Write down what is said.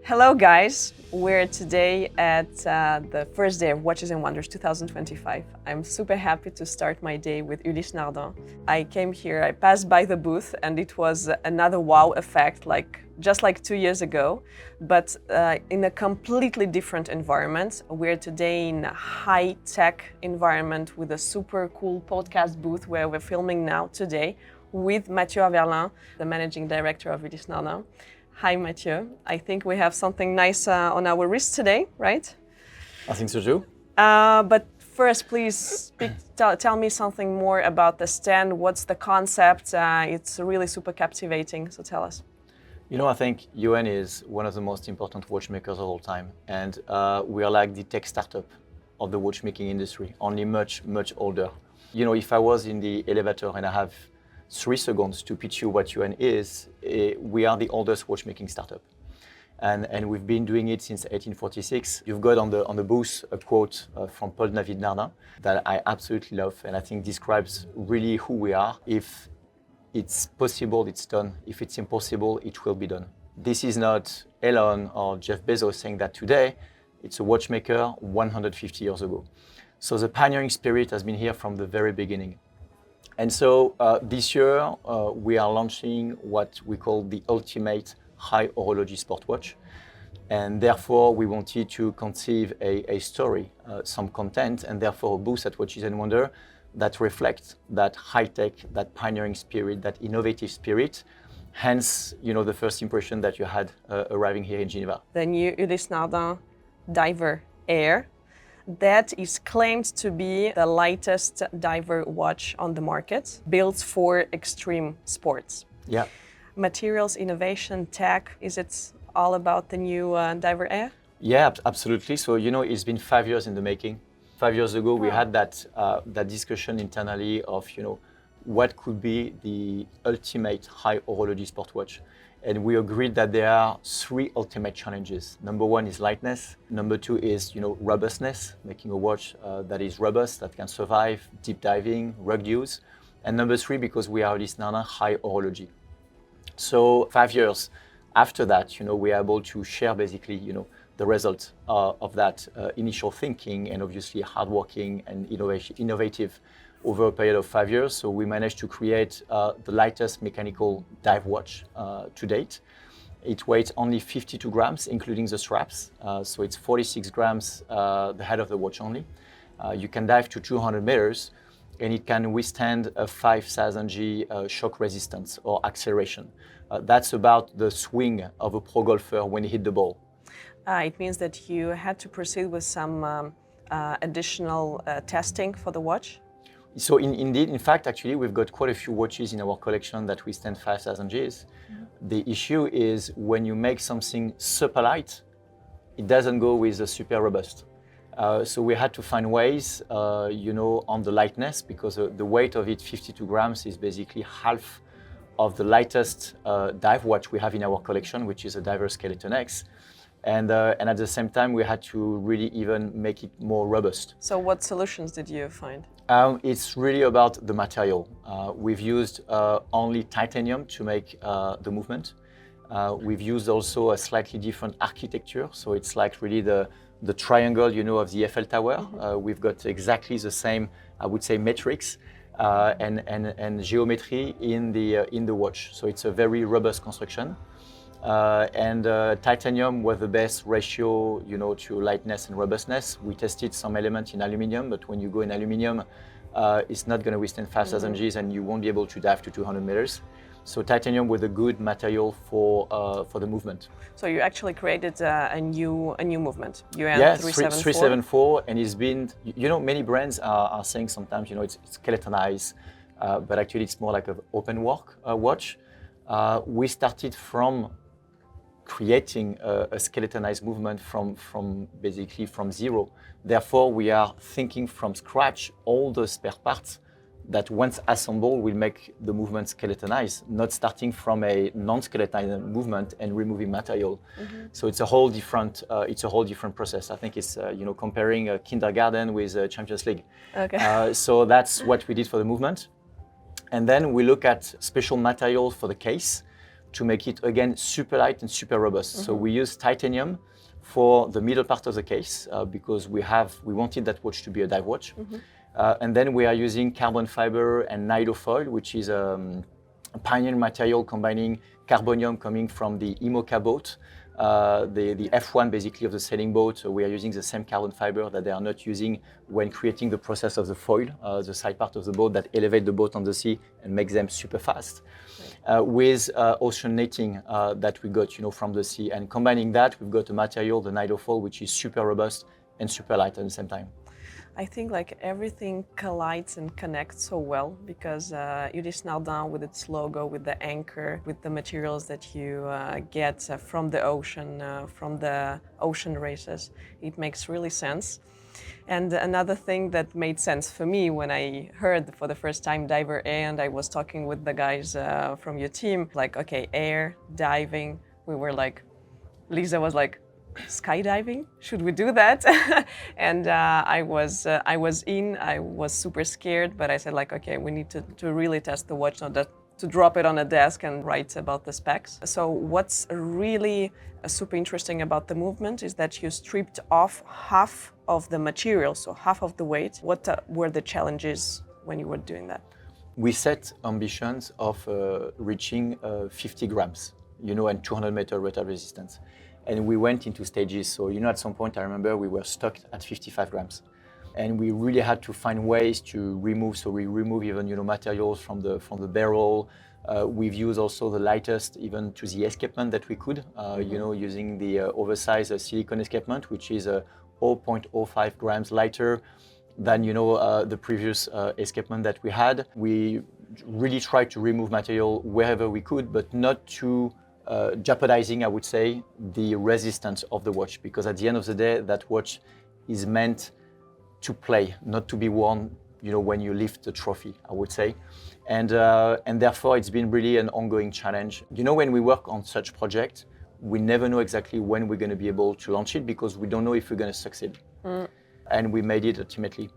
Hello guys, we're today at the first day of Watches and Wonders 2025. I'm super happy to start my day with Ulysse Nardin. I came here, I passed by the booth and it was another wow effect, just like 2 years ago, but in a completely different environment. We're today in a high-tech environment with a super cool podcast booth where we're filming now today with Matthieu Haverlan, the managing director of Ulysse Nardin. Hi, Matthieu. I think we have something nice on our wrist today, right? I think so too. But first, please tell me something more about the stand. What's the concept? It's really super captivating, so tell us. You know, I think UN is one of the most important watchmakers of all time. And we are like the tech startup of the watchmaking industry, only much, much older. You know, if I was in the elevator and I have 3 seconds to pitch you what UN is, we are the oldest watchmaking startup. And we've been doing it since 1846. You've got on the booth a quote from Paul David Nardin that I absolutely love and I think describes really who we are. If it's possible, it's done. If it's impossible, it will be done. This is not Elon or Jeff Bezos saying that today. It's a watchmaker 150 years ago. So the pioneering spirit has been here from the very beginning. And so this year, we are launching what we call the ultimate high horology sport watch. And therefore, we wanted to conceive a story, some content, and therefore a booth at Watches and Wonder that reflects that high-tech, that pioneering spirit, that innovative spirit. Hence, you know, the first impression that you had arriving here in Geneva. The new Ulysse Nardin Diver Air. That is claimed to be the lightest diver watch on the market, built for extreme sports. Yeah. Materials, innovation, tech, is it all about the new Diver Air? Yeah, absolutely. So, you know, it's been 5 years in the making. 5 years ago, we had that discussion internally of, you know, what could be the ultimate high horology sport watch. And we agreed that there are 3 ultimate challenges. Number 1 is lightness. Number 2 is, you know, robustness, making a watch that is robust, that can survive deep diving, rugged use. And number 3, because we are Ulysse Nardin, high horology. So 5 years after that, you know, we are able to share basically, you know, the result of that initial thinking and obviously hardworking and innovative over a period of 5 years. So we managed to create the lightest mechanical dive watch to date. It weighs only 52 grams, including the straps. So it's 46 grams, the head of the watch only. You can dive to 200 meters and it can withstand a 5,000 G shock resistance or acceleration. That's about the swing of a pro golfer when he hit the ball. It means that you had to proceed with some additional testing for the watch? So indeed, in fact, actually, we've got quite a few watches in our collection that withstand 5,000 Gs. Mm-hmm. The issue is when you make something super light, it doesn't go with a super robust. So we had to find ways, you know, on the lightness, because the weight of it, 52 grams, is basically half of the lightest dive watch we have in our collection, which is a Diver Skeleton X. And at the same time, we had to really even make it more robust. So what solutions did you find? It's really about the material. We've used only titanium to make the movement. We've used also a slightly different architecture. So it's like really the triangle, you know, of the Eiffel Tower. Mm-hmm. We've got exactly the same, I would say, metrics and geometry in the watch. So it's a very robust construction. And titanium was the best ratio, you know, to lightness and robustness. We tested some elements in aluminum, but when you go in aluminum, it's not going to withstand 5,000 Gs and you won't be able to dive to 200 meters. So titanium was a good material for the movement. So you actually created a new movement. Yeah, 374, and it's been, you know, many brands are saying sometimes, you know, it's skeletonized, but actually it's more like an open work watch. We started from creating a skeletonized movement from basically from zero. Therefore, we are thinking from scratch all the spare parts that once assembled will make the movement skeletonized, not starting from a non-skeletonized movement and removing material. Mm-hmm. So it's a whole different process. I think it's you know, comparing a kindergarten with a Champions League. Okay. So that's what we did for the movement. And then we look at special materials for the case to make it, again, super light and super robust. So we use titanium for the middle part of the case because we wanted that watch to be a dive watch. And then we are using carbon fiber and nylon foil, which is a pioneering material combining carbonium coming from the IMOCA boat, the F1 basically of the sailing boat. So we are using the same carbon fiber that they are not using when creating the process of the foil, the side part of the boat that elevate the boat on the sea and make them super fast. With ocean netting that we got, from the sea, and combining that, we've got a material, the nylon foil, which is super robust and super light at the same time. I think like everything collides and connects so well because Ulysse Nardin with its logo, with the anchor, with the materials that you get from the ocean races, it makes really sense. And another thing that made sense for me when I heard for the first time diver air, and I was talking with the guys from your team, like, okay, air, diving, we were like, Lisa was like, skydiving, should we do that? And I was super scared, but I said like, okay, we need to really test the watch, not that to drop it on a desk and write about the specs. So what's really super interesting about the movement is that you stripped off half of the material, so half of the weight. What were the challenges when you were doing that? We set ambitions of reaching 50 grams, and 200-meter rotor resistance. And we went into stages. So, at some point, I remember we were stuck at 55 grams. And we really had to find ways to remove. So we remove even, materials from the barrel. We've used also the lightest, even to the escapement that we could, using the oversized silicone escapement, which is 0.05 grams lighter than, the previous escapement that we had. We really tried to remove material wherever we could, but not to jeopardizing, I would say, the resistance of the watch, because at the end of the day, that watch is meant to play, not to be worn, when you lift the trophy, I would say. And therefore, it's been really an ongoing challenge. When we work on such project, we never know exactly when we're going to be able to launch it because we don't know if we're going to succeed. And we made it ultimately.